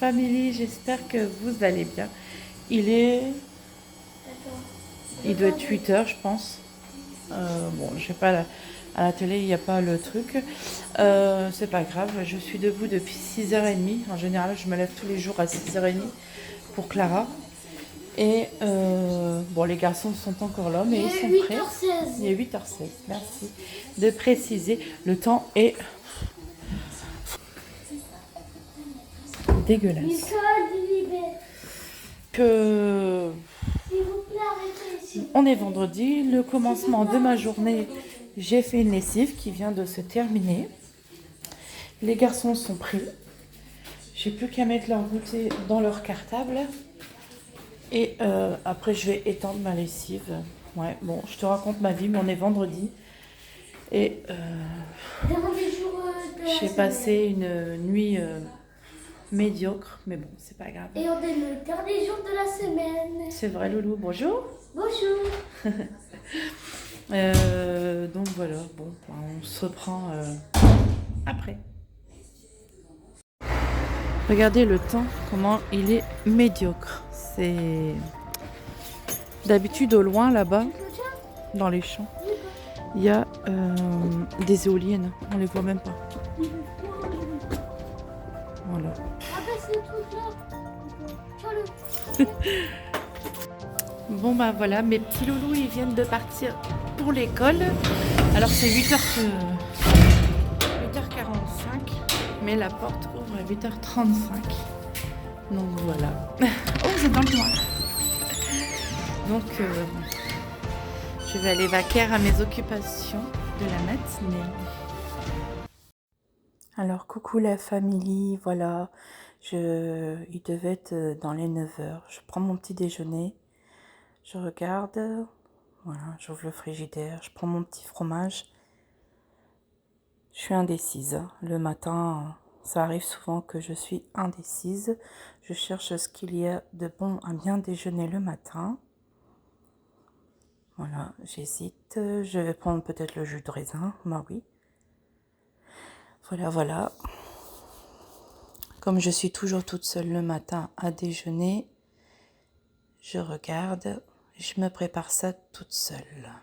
famille, j'espère que vous allez bien. Il est... Il doit être 8 heures, je pense. Bon, je sais pas, à la télé, il n'y a pas le truc. C'est pas grave, je suis debout depuis 6h30. En général, je me lève tous les jours à 6h30 pour Clara. Et bon, les garçons sont encore là, mais ils sont prêts. Il est 8h16, merci de préciser. Le temps est dégueulasse. Que on est vendredi, le commencement de ma journée, j'ai fait une lessive qui vient de se terminer. Les garçons sont pris. J'ai plus qu'à mettre leur goûter dans leur cartable. Et après, je vais étendre ma lessive. Ouais, bon, je te raconte ma vie, mais on est vendredi. Et j'ai passé une nuit médiocre, mais bon, c'est pas grave. Et on est le dernier jour de la semaine. C'est vrai, Loulou, bonjour. Bonjour. Donc voilà, bon, on se reprend après. Regardez le temps, comment il est médiocre. C'est d'habitude au loin là-bas, dans les champs, il y a des éoliennes. On les voit même pas. Voilà. Abaisse le truc là. Bon bah voilà, mes petits loulous ils viennent de partir pour l'école. Alors c'est 8h45, mais la porte ouvre à 8h35. Donc voilà. Oh, c'est dans le noir. Donc je vais aller vaquer à mes occupations de la matinée. Alors coucou la famille, voilà. Il devait être dans les 9h. Je prends mon petit déjeuner. Je regarde, voilà, j'ouvre le frigidaire, je prends mon petit fromage. Je suis indécise. Le matin, ça arrive souvent que je suis indécise. Je cherche ce qu'il y a de bon à bien déjeuner le matin. Voilà, j'hésite. Je vais prendre peut-être le jus de raisin, bah oui. Voilà. Comme je suis toujours toute seule le matin à déjeuner, je regarde, je me prépare ça toute seule.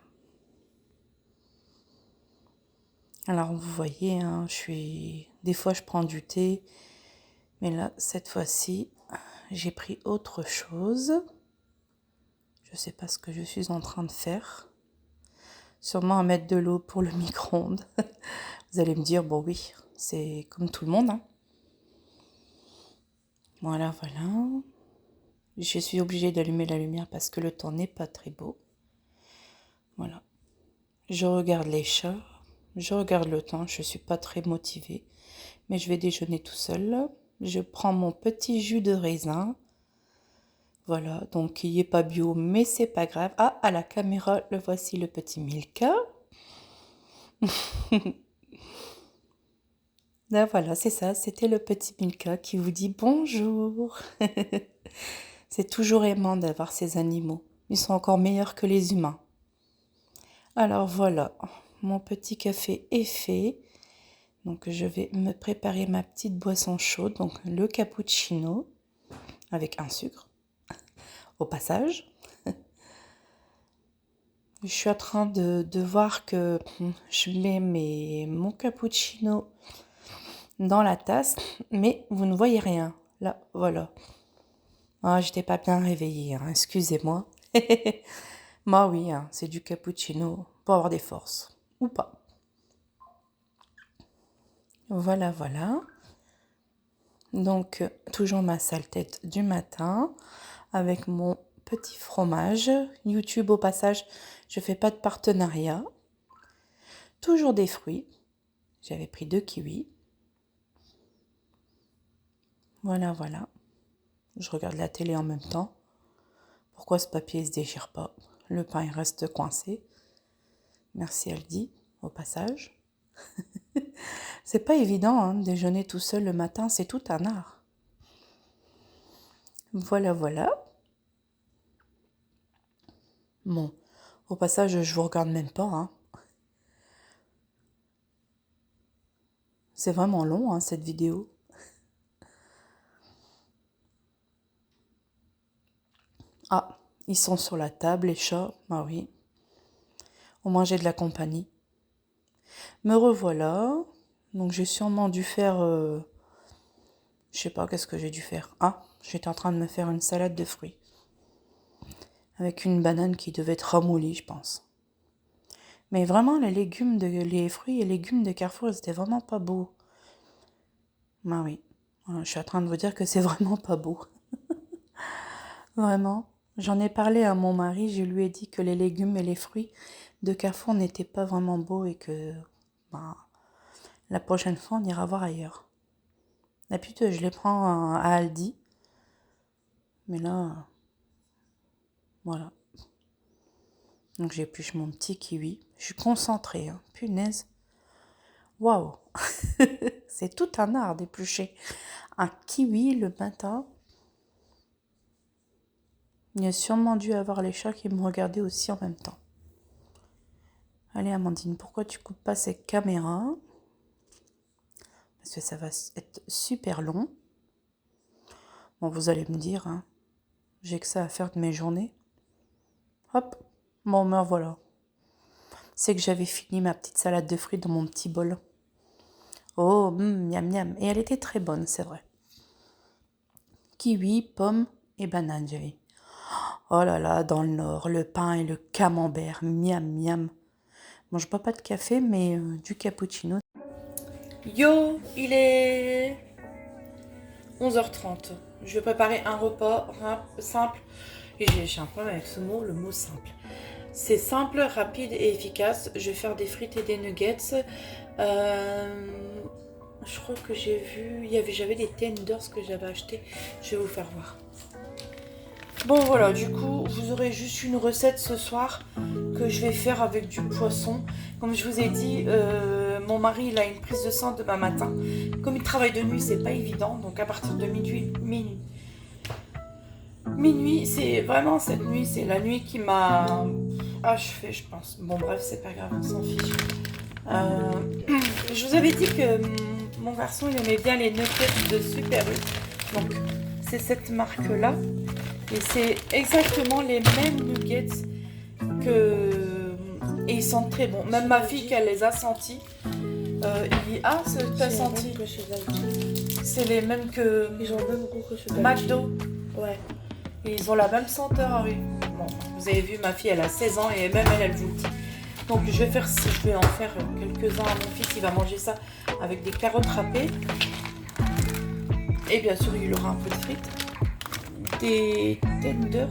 Alors vous voyez, hein, des fois je prends du thé, mais là cette fois-ci j'ai pris autre chose. Je sais pas ce que je suis en train de faire. Sûrement à mettre de l'eau pour le micro-ondes. Vous allez me dire, bon oui, c'est comme tout le monde, hein. Voilà. Je suis obligée d'allumer la lumière parce que le temps n'est pas très beau. Voilà. Je regarde les chats, je regarde le temps, je suis pas très motivée, mais je vais déjeuner tout seul. Je prends mon petit jus de raisin. Voilà, donc il n'est pas bio, mais c'est pas grave. Ah, à la caméra, le voici le petit Milka. Là, voilà, c'est ça, c'était le petit Milka qui vous dit bonjour. C'est toujours aimant d'avoir ces animaux. Ils sont encore meilleurs que les humains. Alors voilà, mon petit café est fait. Donc je vais me préparer ma petite boisson chaude, donc le cappuccino avec un sucre au passage. Je suis en train de voir que je mets mon cappuccino dans la tasse, mais vous ne voyez rien. Là, voilà. Ah, j'étais pas bien réveillée, hein, excusez-moi. Bah oui, hein, c'est du cappuccino pour avoir des forces, ou pas. Voilà. Donc, toujours ma sale tête du matin avec mon petit fromage. YouTube au passage, je fais pas de partenariat. Toujours des fruits. J'avais pris 2 kiwis. Voilà. Je regarde la télé en même temps. Pourquoi ce papier se déchire pas? Le pain il reste coincé. Merci Aldi au passage. C'est pas évident, hein, déjeuner tout seul le matin, c'est tout un art. Voilà. Bon, au passage, je vous regarde même pas, hein. C'est vraiment long, hein, cette vidéo. Ah, ils sont sur la table, les chats. Ah oui. On mangeait de la compagnie. Me revoilà. Donc j'ai sûrement dû faire... je sais pas qu'est-ce que j'ai dû faire. Ah, j'étais en train de me faire une salade de fruits. Avec une banane qui devait être ramollie, je pense. Mais vraiment, les fruits et légumes de Carrefour, ils étaient vraiment pas beaux. Ah oui. Je suis en train de vous dire que c'est vraiment pas beau. Vraiment. J'en ai parlé à mon mari, je lui ai dit que les légumes et les fruits de Carrefour n'étaient pas vraiment beaux et que bah, la prochaine fois, on ira voir ailleurs. D'habitude, je les prends à Aldi. Mais là, voilà. Donc j'épluche mon petit kiwi. Je suis concentrée, hein. Punaise. Waouh. C'est tout un art d'éplucher un kiwi le matin. Il a sûrement dû avoir les chats qui me regardaient aussi en même temps. Allez Amandine, pourquoi tu coupes pas cette caméra? Parce que ça va être super long. Bon, vous allez me dire, hein, j'ai que ça à faire de mes journées. Hop, bon ben voilà. C'est que j'avais fini ma petite salade de fruits dans mon petit bol. Oh, miam miam. Et elle était très bonne, c'est vrai. Kiwi, pomme et banane, j'avais. Oh là là, dans le nord, le pain et le camembert, miam miam. Bon, je bois pas de café, mais du cappuccino. Yo, il est 11h30. Je vais préparer un repas simple. Et j'ai un problème avec ce mot, le mot simple. C'est simple, rapide et efficace. Je vais faire des frites et des nuggets. Je crois que j'ai vu... J'avais des tenders que j'avais achetés. Je vais vous faire voir. Bon voilà, du coup, vous aurez juste une recette ce soir que je vais faire avec du poisson. Comme je vous ai dit, mon mari il a une prise de sang demain matin. Comme il travaille de nuit, c'est pas évident. Donc à partir de minuit, c'est vraiment cette nuit, c'est la nuit qui m'a achevé, je pense. Bon bref, c'est pas grave, on s'en fiche. Je vous avais dit que mon garçon il aimait bien les nuggets de Super U. Donc c'est cette marque là. Et c'est exactement les mêmes nuggets que... Et ils sentent très bons. Même ma fille, qu'elle les a sentis. Ah, t'as senti. C'est les mêmes que... Ils ont le même goût que ceux d'habitude. McDo. Ouais. Et ils ont la même senteur, oui. Bon, vous avez vu, ma fille, elle a 16 ans et même elle vous le dit. Donc je vais en faire quelques-uns à mon fils. Il va manger ça avec des carottes râpées. Et bien sûr, il aura un peu de frites. Des tenders.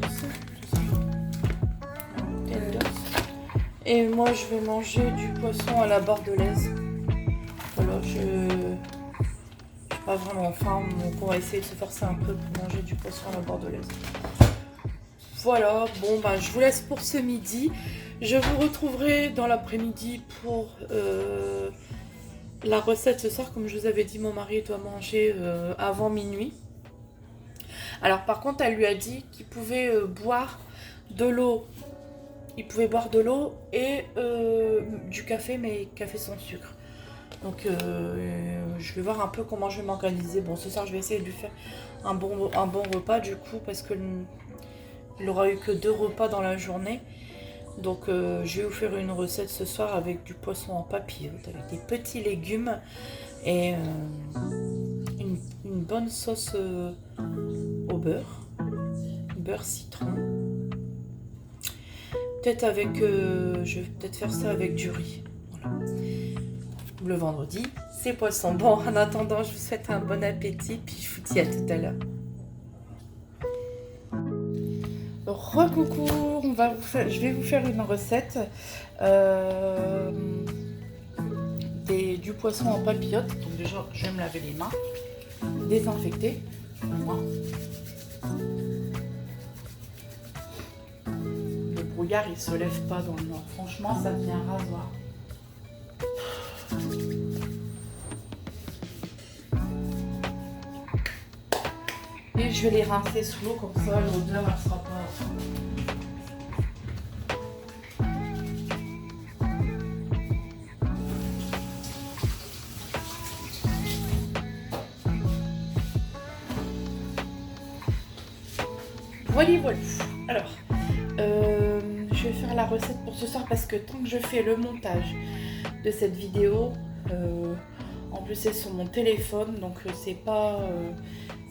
Et moi je vais manger du poisson à la bordelaise. Voilà, je n'ai pas vraiment faim, donc on va essayer de se forcer un peu pour manger du poisson à la bordelaise. Voilà, bon ben je vous laisse pour ce midi. Je vous retrouverai dans l'après-midi pour la recette ce soir. Comme je vous avais dit, mon mari doit manger avant minuit. Alors par contre, elle lui a dit qu'il pouvait boire de l'eau. Il pouvait boire de l'eau et du café, mais café sans sucre. Donc je vais voir un peu comment je vais m'organiser. Bon, ce soir, je vais essayer de lui faire un bon repas du coup, parce que il aura eu que 2 repas dans la journée. Donc je vais vous faire une recette ce soir avec du poisson en papillote, avec des petits légumes et une bonne sauce au beurre citron. Peut-être avec, je vais peut-être faire ça avec du riz. Voilà. Le vendredi, c'est poisson. Bon, en attendant, je vous souhaite un bon appétit, puis je vous dis à tout à l'heure. Recoucou, je vais vous faire une recette du poisson en papillote. Donc déjà, je vais me laver les mains, désinfecter. Le brouillard, il se lève pas dans le nord. Franchement, ça devient un rasoir. Et je vais les rincer sous l'eau, comme ça l'odeur elle sera pas. Voilà, voilà. Alors, je vais faire la recette pour ce soir parce que tant que je fais le montage de cette vidéo, en plus c'est sur mon téléphone, donc c'est pas,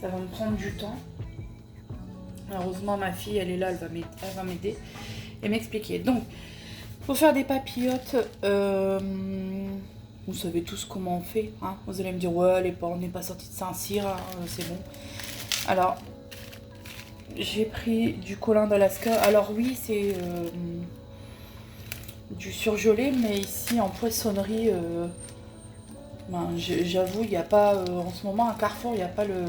ça va me prendre du temps. Heureusement ma fille elle est là, elle va m'aider et m'expliquer. Donc, pour faire des papillotes, vous savez tous comment on fait, hein. Vous allez me dire ouais, on n'est pas sorti de Saint-Cyr, hein, c'est bon. Alors, j'ai pris du colin d'Alaska. Alors oui, c'est du surgelé, mais ici en poissonnerie, ben, j'avoue, il n'y a pas, en ce moment à Carrefour, il n'y a pas le,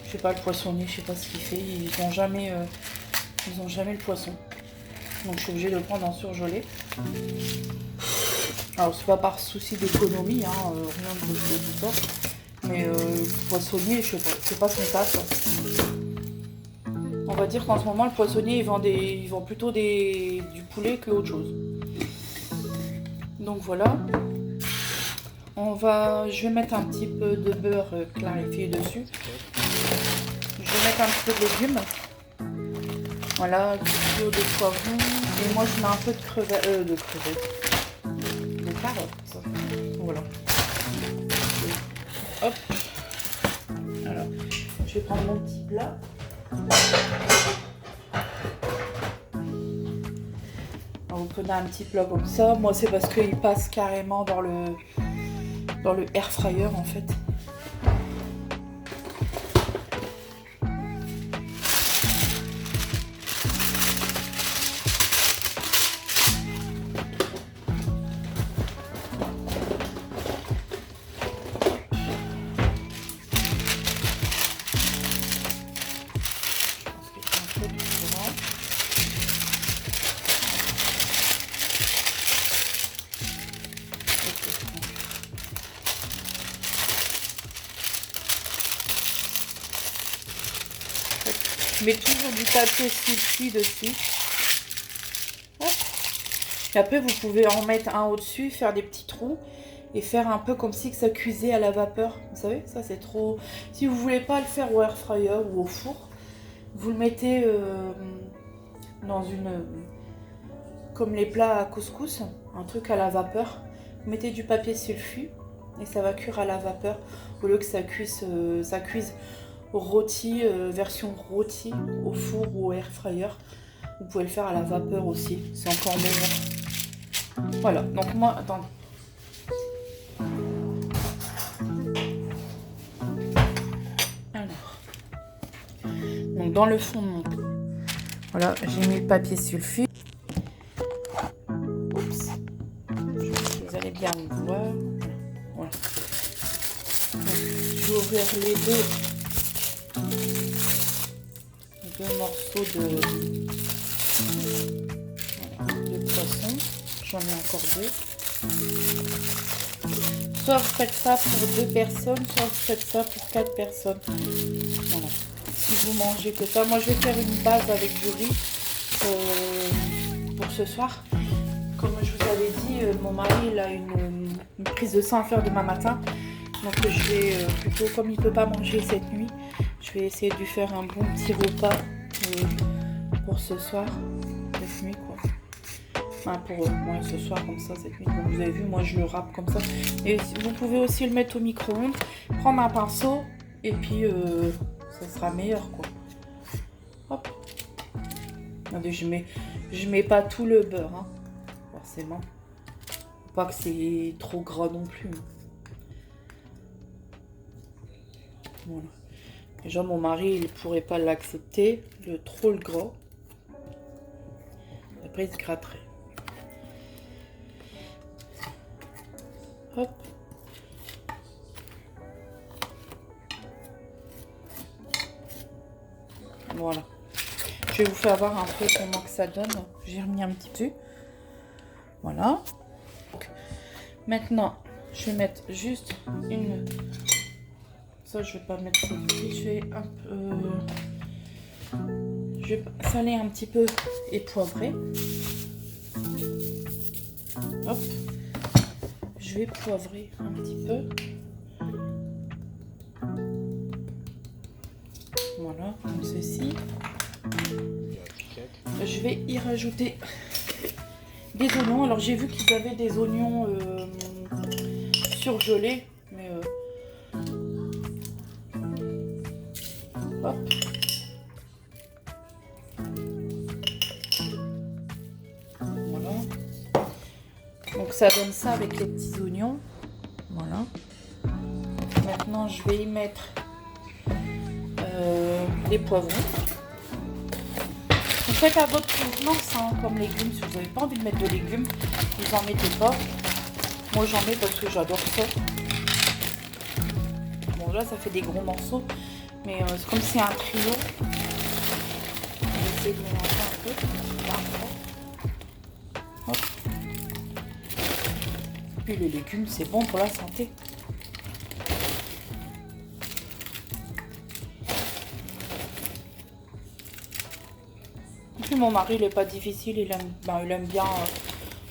je sais pas, le poissonnier, je sais pas ce qu'il fait, ils ont jamais le poisson. Donc je suis obligée de le prendre en surgelé. Alors c'est pas par souci d'économie, hein, rien de tout ça. Mais poissonnier, je sais pas, c'est pas son taf. On va dire qu'en ce moment le poissonnier il vend plutôt du poulet que autre chose. Donc voilà. Je vais mettre un petit peu de beurre clarifié dessus. Je vais mettre un petit peu de légumes. Voilà, du kilo de poivrons. Et moi je mets un peu de crevettes. De carottes. Voilà. Hop. Alors, je vais prendre mon petit plat. Alors, vous prenez un petit plat comme ça. Moi c'est parce qu'il passe carrément dans le air fryer en fait. Je mets toujours du papier sulfite dessus. Hop. Et après, vous pouvez en mettre un au-dessus, faire des petits trous et faire un peu comme si que ça cuisait à la vapeur. Vous savez, ça c'est trop... Si vous voulez pas le faire au air fryer ou au four, vous le mettez dans une... comme les plats à couscous, un truc à la vapeur. Vous mettez du papier sulfite et ça va cuire à la vapeur au lieu que ça cuise rôti, version rôti au four ou au air fryer. Vous pouvez le faire à la vapeur aussi, c'est encore meilleur. Voilà, donc moi, attendez. Alors, donc dans le fond de mon... Voilà, j'ai mis le papier sulfite. Oups. Vous allez bien me voir. Voilà. Donc, je vais ouvrir les deux morceaux de poisson. J'en ai encore deux. Soit vous faites ça pour 2 personnes, soit vous faites ça pour 4 personnes. Voilà. Si vous mangez que ça, moi je vais faire une base avec du riz pour ce soir. Comme je vous avais dit, mon mari il a une prise de sang à faire demain matin. Donc je vais plutôt, comme il ne peut pas manger cette nuit, je vais essayer de lui faire un bon petit repas pour ce soir, cette nuit quoi. Enfin pour moi ce soir comme ça, cette nuit. Comme vous avez vu, moi je le râpe comme ça. Et vous pouvez aussi le mettre au micro-ondes, prendre un pinceau et puis ça sera meilleur quoi. Hop. Attendez, je mets pas tout le beurre, hein, forcément. Faut pas que c'est trop gras non plus. Voilà. Déjà mon mari il pourrait pas l'accepter, trop le gras. Après il se gratterait. Hop. Voilà. Je vais vous faire voir un peu comment que ça donne. J'ai remis un petit peu. Voilà. Donc, maintenant, je vais mettre juste une... Ça, je vais pas mettre ça ici. Je vais un peu... Je vais saler un petit peu et poivrer. Hop. Je vais poivrer un petit peu. Voilà, comme ceci. je vais y rajouter des oignons. Alors j'ai vu qu'ils avaient des oignons surgelés, mais hop. Voilà. Donc ça donne ça avec les petits oignons. Voilà. Maintenant je vais y mettre les poivrons. Vous faites à votre convenance, hein, comme légumes. Si vous n'avez pas envie de mettre de légumes, vous en mettez pas. Moi j'en mets parce que j'adore ça. Bon là ça fait des gros morceaux, mais c'est comme c'est un trio. On va essayer de mélanger un peu. Hop. Puis les légumes c'est bon pour la santé. Mon mari il est pas difficile, il aime bien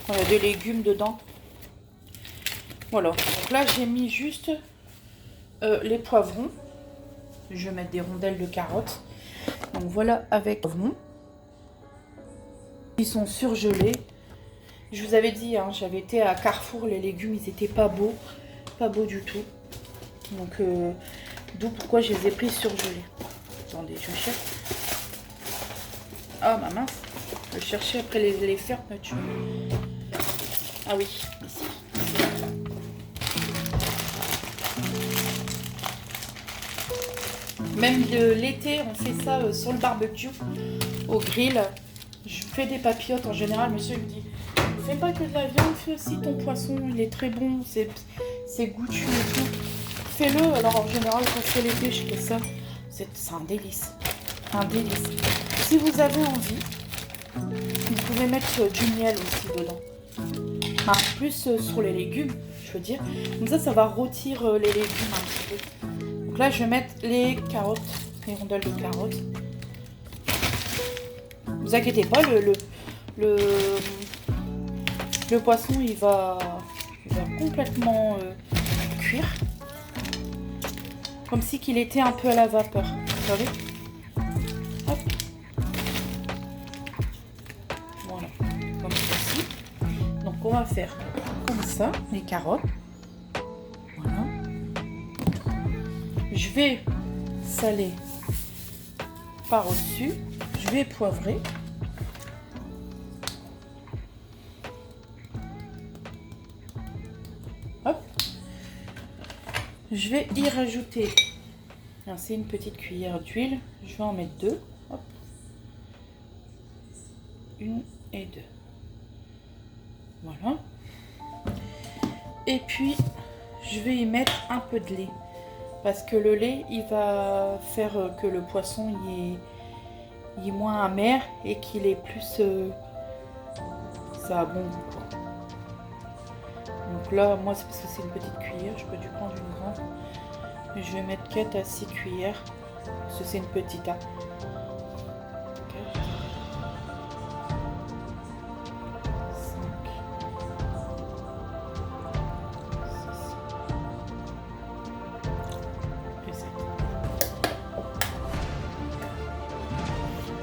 quand il y a des légumes dedans. Voilà, donc là j'ai mis juste les poivrons. Je vais mettre des rondelles de carottes. Donc voilà avec poivrons. Ils sont surgelés. Je vous avais dit, hein, j'avais été à Carrefour, les légumes ils étaient pas beaux du tout. Donc d'où pourquoi je les ai pris surgelés. Attendez, je cherche. Ah ma mince, je cherchais après les fermetures. Ah oui, ici. Même l'été, on fait ça sur le barbecue, au grill. Je fais des papillotes en général. Monsieur me dit, fais pas que de la viande, fais aussi ton poisson, il est très bon, c'est goûtu et tout. Fais-le. Alors en général, quand c'est l'été, je fais ça. C'est un délice. Un délice. Si vous avez envie, vous pouvez mettre du miel aussi dedans. Enfin, plus sur les légumes, je veux dire. Comme ça va rôtir les légumes un petit peu. Donc là, je vais mettre les carottes, les rondelles de carottes. Ne vous inquiétez pas, le poisson, il va complètement cuire. Comme si qu'il était un peu à la vapeur, vous savez. Hop. Voilà, comme ceci. Donc on va faire comme ça, les carottes. Voilà. Je vais saler par-dessus. Je vais poivrer. Hop. Je vais y rajouter, c'est une petite cuillère d'huile. Je vais en mettre deux. Hop. Une et deux. Voilà. Et puis, je vais y mettre un peu de lait. Parce que le lait, il va faire que le poisson il est moins amer et qu'il est plus... ça a bon goût, quoi. Donc là, moi, c'est parce que c'est une petite cuillère. Je peux dû prendre une grande. Et je vais mettre 4 à 6 cuillères. Parce que c'est une petite. Hein. 4, 5, 6 et 7.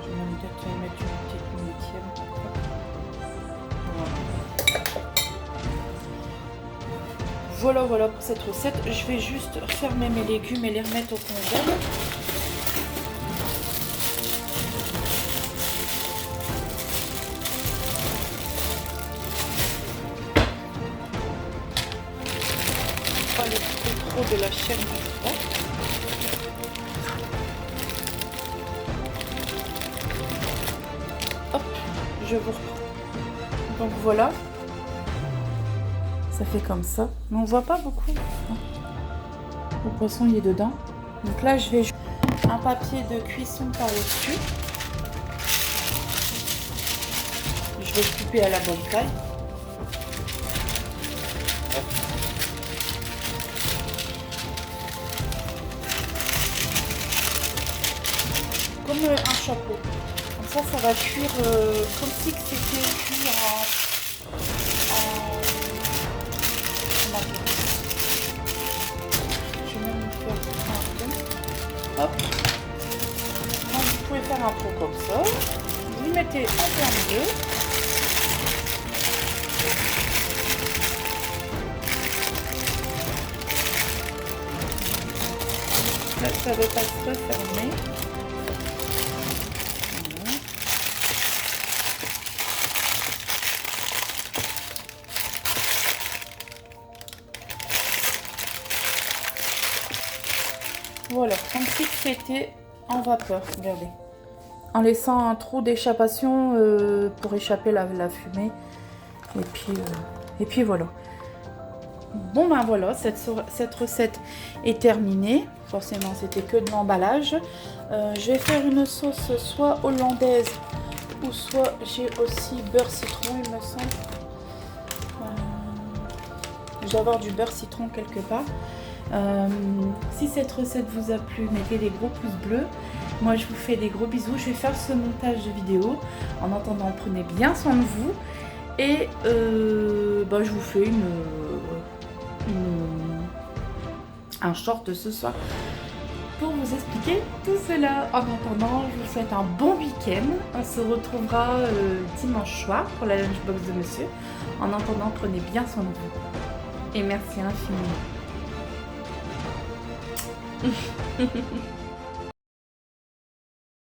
Je vais même peut-être mettre une petite multième. Voilà pour cette recette. Je vais juste fermer mes légumes et les remettre au congèle. Pas le trop de la chair du froid. Hop, je vous reprends. Donc voilà. Ça fait comme ça, mais on voit pas beaucoup. Le poisson il est dedans. Donc là je vais un papier de cuisson par-dessus. Je vais couper à la bonne taille. Comme un chapeau. Comme ça va cuire comme si c'était cuit Hop. Donc, vous pouvez faire un pot comme ça. Vous y bleu. Là, ça ne veut pas se refermer. Voilà, comme si c'était en vapeur, regardez. En laissant un trou d'échappation pour échapper la fumée. Et puis voilà. Bon ben voilà, cette recette est terminée. Forcément, c'était que de l'emballage. Je vais faire une sauce soit hollandaise ou soit j'ai aussi beurre citron, il me semble. Je dois avoir du beurre citron quelque part. Si cette recette vous a plu, mettez des gros pouces bleus. Moi, je vous fais des gros bisous. Je vais faire ce montage de vidéo. En attendant, prenez bien soin de vous. Et je vous fais un short ce soir pour vous expliquer tout cela. En attendant, je vous souhaite un bon week-end. On se retrouvera dimanche soir pour la lunchbox de monsieur. En attendant, prenez bien soin de vous. Et merci infiniment.